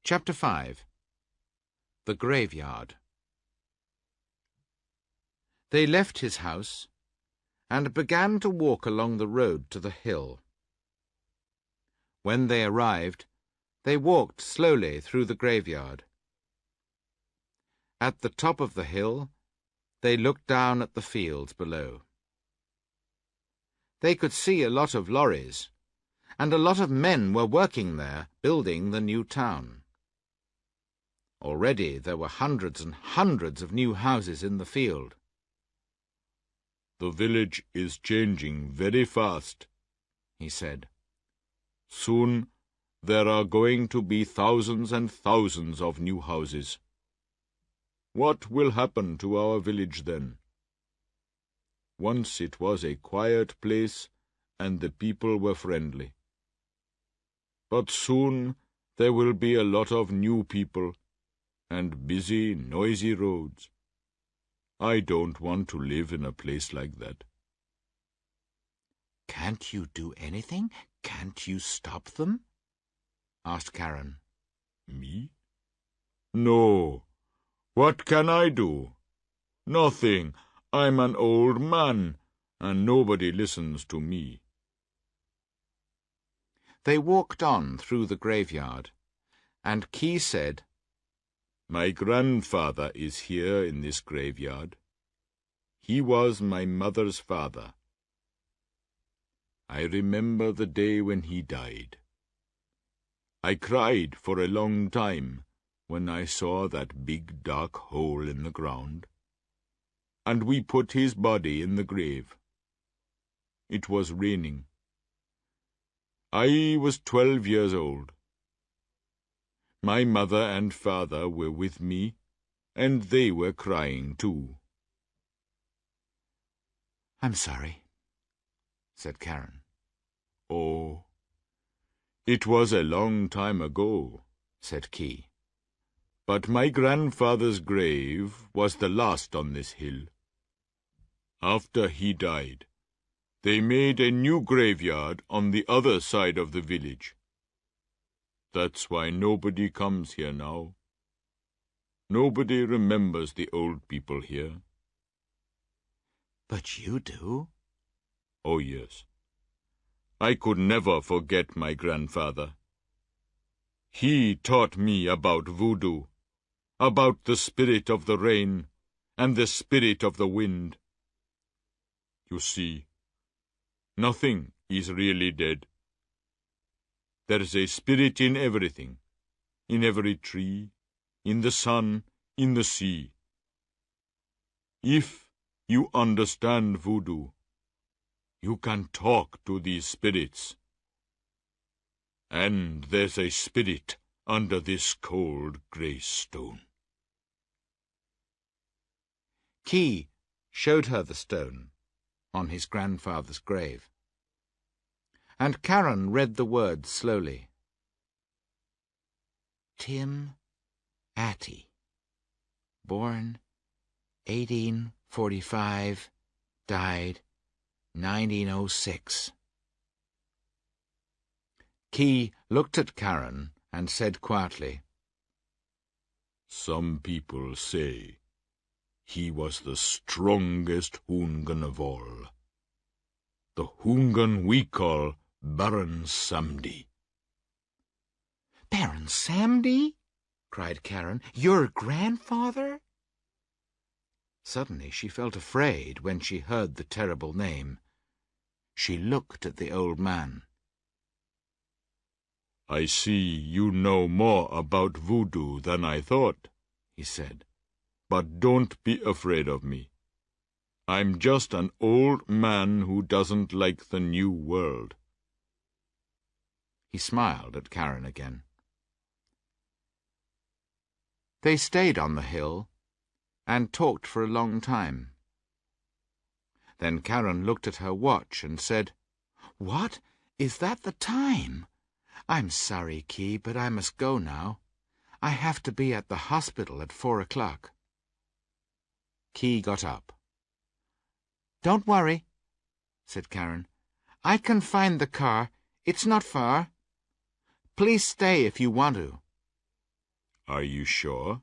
Chapter 5. The Graveyard. They left his house and began to walk along the road to the hill. When they arrived, they walked slowly through the graveyard. At the top of the hill, they looked down at the fields below. They could see a lot of lorries, and a lot of men were working there, building the new town. Already there were hundreds and hundreds of new houses in the field. "The village is changing very fast," he said. "Soon there are going to be thousands and thousands of new houses. What will happen to our village then? Once it was a quiet place and the people were friendly. But soon there will be a lot of new people and busy, noisy roads. I don't want to live in a place like that." "Can't you do anything? Can't you stop them?" asked Karen. "Me? No. What can I do? Nothing. I'm an old man, and nobody listens to me." They walked on through the graveyard, and Key said, "My grandfather is here in this graveyard. He was my mother's father. I remember the day when he died. I cried for a long time when I saw that big dark hole in the ground, and we put his body in the grave. It was raining. I was 12 years old. My mother and father were with me, and they were crying too." "I'm sorry," said Karen. "Oh, it was a long time ago," said Key. "But my grandfather's grave was the last on this hill. After he died, they made a new graveyard on the other side of the village. That's why nobody comes here now. Nobody remembers the old people here." "But you do." "Oh, yes. I could never forget my grandfather. He taught me about voodoo, about the spirit of the rain and the spirit of the wind. You see, nothing is really dead. There's a spirit in everything, in every tree, in the sun, in the sea. If you understand voodoo, you can talk to these spirits. And there's a spirit under this cold grey stone." Key showed her the stone on his grandfather's grave, and Karen read the words slowly. "Tim Atty, born 1845, died 1906. Key looked at Karen and said quietly, "Some people say he was the strongest Hoongan of all. The Hoongan we call Baron Samedi." "Baron Samedi?" cried Karen. "Your grandfather?" Suddenly she felt afraid when she heard the terrible name. She looked at the old man. "I see you know more about voodoo than I thought," he said. "But don't be afraid of me. I'm just an old man who doesn't like the new world." He smiled at Karen again. They stayed on the hill and talked for a long time. Then Karen looked at her watch and said, "What? Is that the time? I'm sorry, Key, but I must go now. I have to be at the hospital at 4 o'clock. Key got up. "Don't worry," said Karen. "I can find the car. It's not far. Please stay if you want to." Are you sure?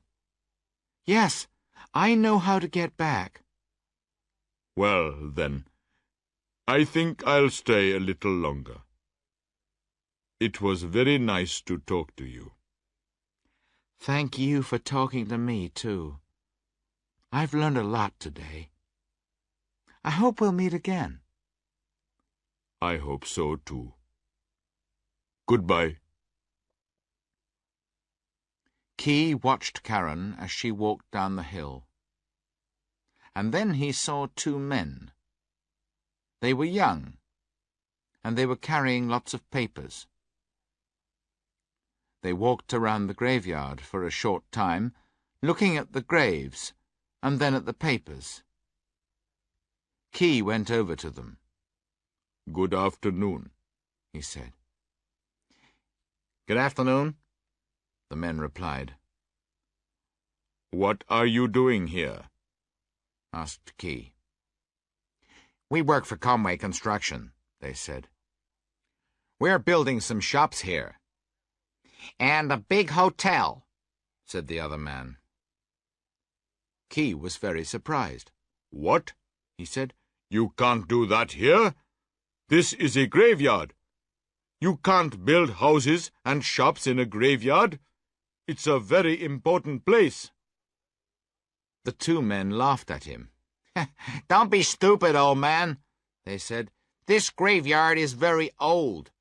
Yes, I know how to get back. Well, then, I think I'll stay a little longer. It was very nice to talk to you. Thank you for talking to me, too. I've learned a lot today. I hope we'll meet again. I hope so, too. Goodbye. Key watched Karen as she walked down the hill. And then he saw two men. They were young, and they were carrying lots of papers. They walked around the graveyard for a short time, looking at the graves and then at the papers. Key went over to them. Good afternoon, he said. Good afternoon, the men replied. What are you doing here? Asked Key. We work for Conway Construction, they said. We're building some shops here. And a big hotel, said the other man. Key was very surprised. What? He said. You can't do that here. This is a graveyard. You can't build houses and shops in a graveyard. It's a very important place. The two men laughed at him. Don't be stupid, old man, they said. This graveyard is very old.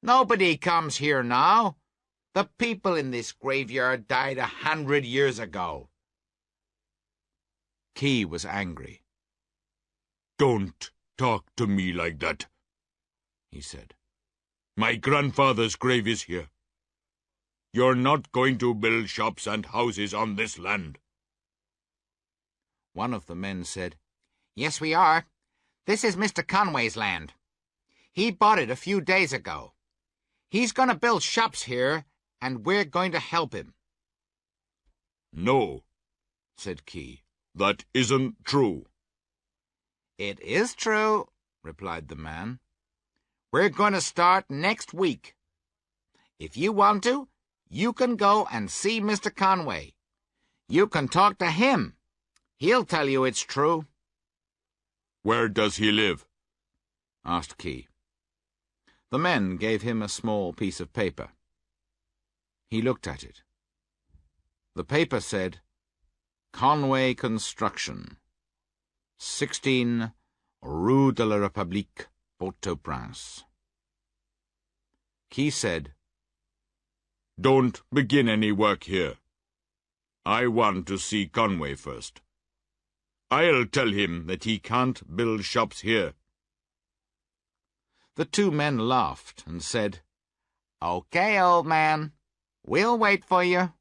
Nobody comes here now. The people in this graveyard died 100 years ago. Key was angry. Don't talk to me like that, he said. My grandfather's grave is here. You're not going to build shops and houses on this land. One of the men said, Yes, we are. This is Mr. Conway's land. He bought it a few days ago. He's going to build shops here, and we're going to help him. No, said Key. That isn't true. It is true, replied the man. We're going to start next week. If you want to, you can go and see Mr. Conway. You can talk to him. He'll tell you it's true. Where does he live? Asked Key. The men gave him a small piece of paper. He looked at it. The paper said, Conway Construction, 16 Rue de la République, Port-au-Prince. Key said, Don't begin any work here. I want to see Conway first. I'll tell him that he can't build shops here. The two men laughed and said, Okay, old man, we'll wait for you.